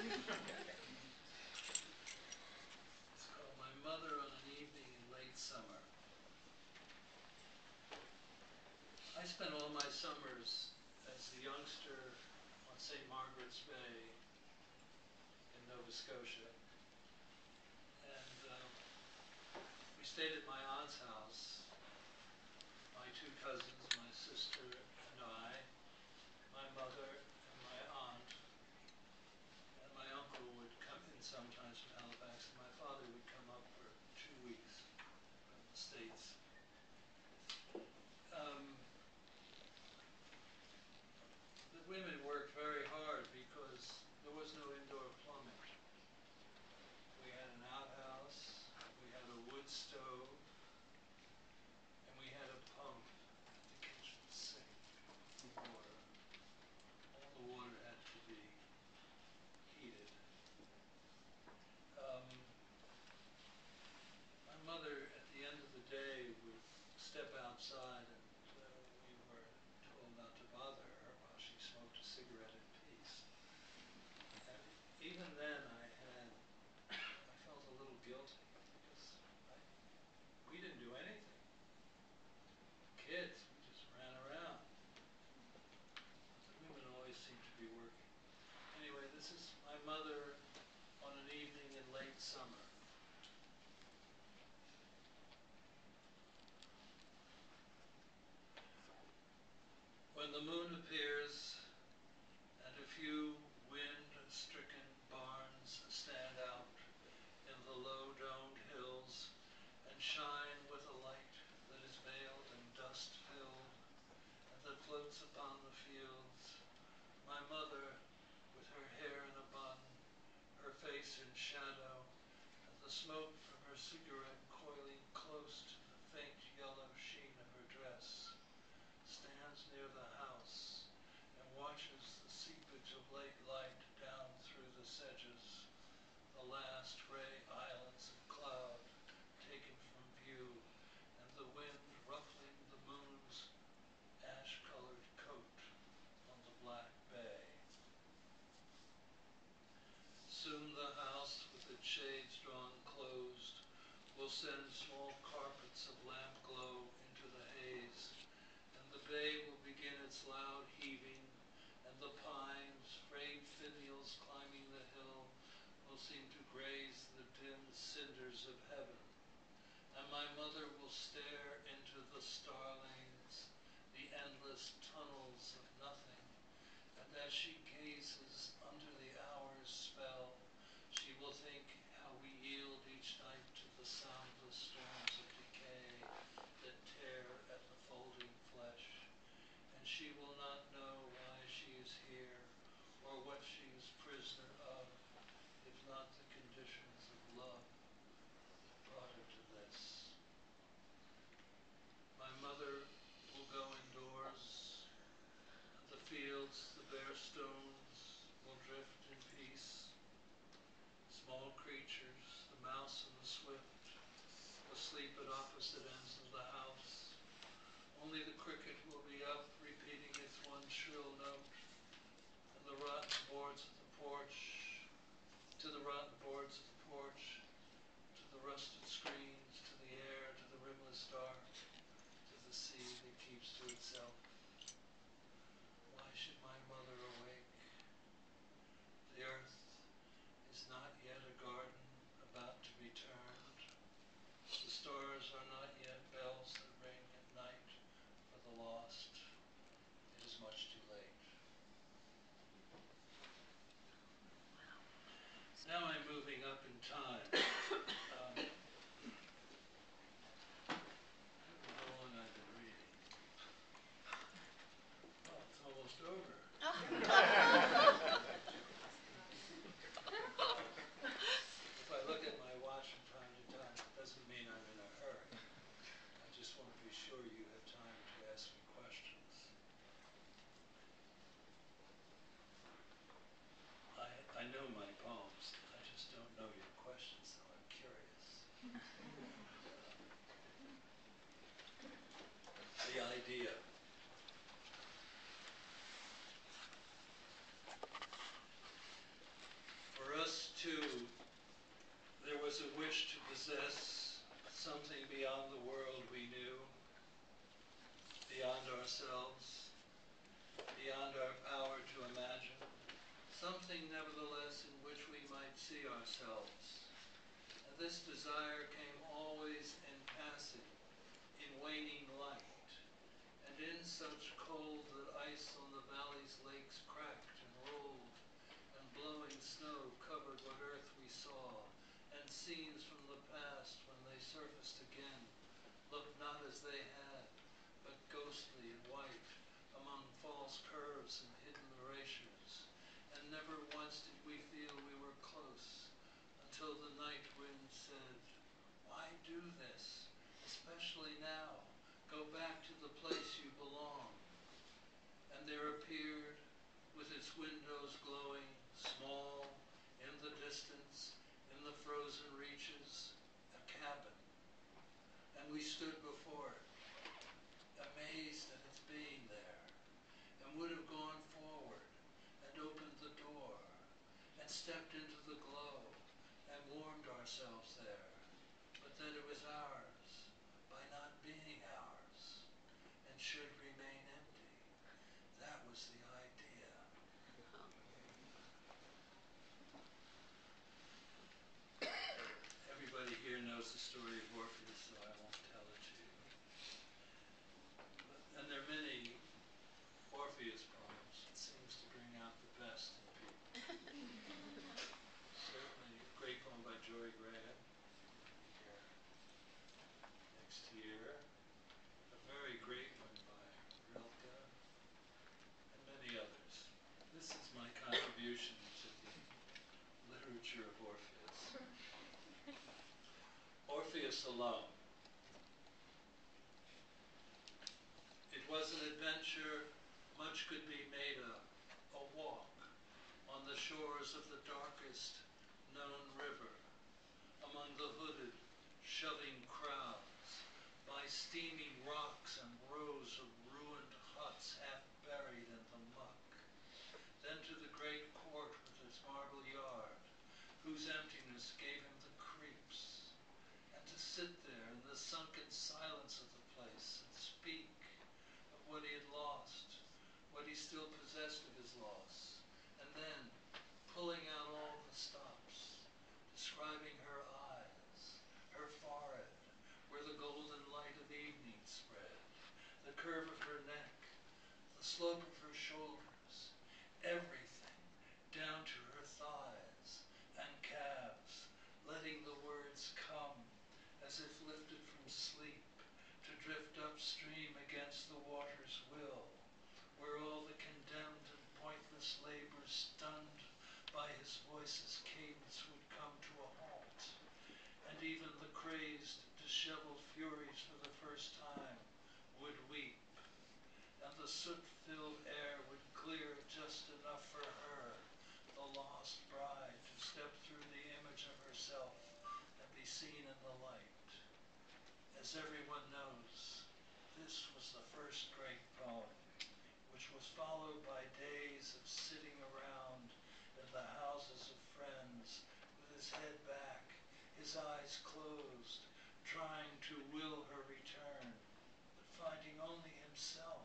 It's called My Mother on an Evening in Late Summer. I spent all my summers as a youngster on St. Margaret's Bay in Nova Scotia. And we stayed at my aunt's house, my two cousins, my sister and I, my mother and my aunt, and my uncle would come in sometimes from Halifax, and my father would come up for 2 weeks from the States. The women worked very hard because there was no indoor plumbing. We had an outhouse, we had a wood stove, and we had a pump at the kitchen sink for water. All the water had to be heated. My mother, at the end of the day, would step outside, and we were told not to bother her while she smoked a cigarette in peace. And even then, I felt a little guilty because we didn't do anything. Kids, we just ran around. The women always seemed to be working. Anyway, this is my mother on an evening in late summer. When the moon appears and a few wind-stricken barns stand out in the low-domed hills and shine with a light that is veiled and dust-filled and that floats upon the fields, my mother, with her hair in a bun, her face in shadow, and the smoke from her cigarette coiling close to the faint yellow sheen of her dress, stands near the house and watches the seepage of late light down through the sedges, the last gray islets of cloud taken from view, and the wind ruffling the moon's ash-colored coat on the black bay. Soon the house, with its shades drawn closed, will send small carpets of lamp glow into the haze, and the bay will begin its loud heaving, and the pines, frayed finials climbing the hill, will seem to graze the dim cinders of heaven. And my mother will stare into the star lanes, the endless tunnels of nothing, and as she gazes under the hour's spell, she will think how we yield each night to the soundless storms of decay that tear at the folding flesh, and she will not know why she is here or what she is prisoner of, if not the conditions of love that brought her to this. My mother will go indoors, and the fields, the bare stones, will drift in peace. Small creatures, the mouse and the swift, will sleep at opposite ends of the house. Only the cricket will be up, repeating its one shrill note, and the rotten boards of the porch, to the rotten boards of the porch, to the rusted screens, to the air, to the rimless dark, to the sea that keeps to itself. Why should my mother awake? The earth is not yet a garden about to be turned. The stars are not yet bells that ring at night for the lost. It is much too late. Now I'm moving up in time. How long I've been reading. Oh, it's almost over. If I look at my watch from time to time, it doesn't mean I'm in a hurry. I just want to be sure you have time to ask me questions. I know my poems. I just don't know your questions, so I'm curious. The idea. something beyond the world we knew, beyond ourselves, beyond our power to imagine, something nevertheless in which we might see ourselves. And this desire came always in passing, in waning light, and in such cold that ice on the valley's lakes cracked and rolled, and blowing snow covered what earth we saw, and scenes from the past when they surfaced again looked not as they had, but ghostly and white among false curves and hidden erasures. And never once did we feel we were close, until the night wind said, "Why do this, especially now? Go back to the place you belong." And there appeared, with its windows glowing, small, in the distance, in the frozen reaches, a cabin. And we stood before it, amazed at its being there, and would have gone forward and opened the door and stepped into the glow and warmed ourselves there, but that it was ours by not being ours and should remain empty. That was the idea. Everybody here knows the story of Orpheus, so I won't tell it to you. And there are many Orpheus poems. It seems to bring out the best in people. Certainly a great poem by Joy Graham, here next year. A very great one by Rilke, and many others. This is my contribution to the literature of Orpheus. Orpheus alone. It was an adventure much could be made of, a walk on the shores of the darkest known river, among the hooded, shoving crowds, by steaming rocks and rows of ruined huts half buried in the muck, then to the great court with its marble yard, whose emptiness gave him the creeps, and to sit there in the sunken silence of the place and speak of what he had lost, what he still possessed of his loss, and then pulling out all the stops, describing her eyes, her forehead, where the golden light of evening spread, the curve of her neck, the slope of her shoulders, everything, down to her thighs and calves, letting the words come as if lifted from sleep, to drift upstream against the water's will, where all the condemned and pointless labor stunned by his voice's cadence would come to a halt, and even the crazed, disheveled furies for the first time would weep, and the soot-filled air would clear just enough for her, the lost bride, to step through the image of herself and be seen in the light. As everyone knows, this was the first great poem, which was followed by days of sitting around in the houses of friends with his head back, his eyes closed, trying to will her return, but finding only himself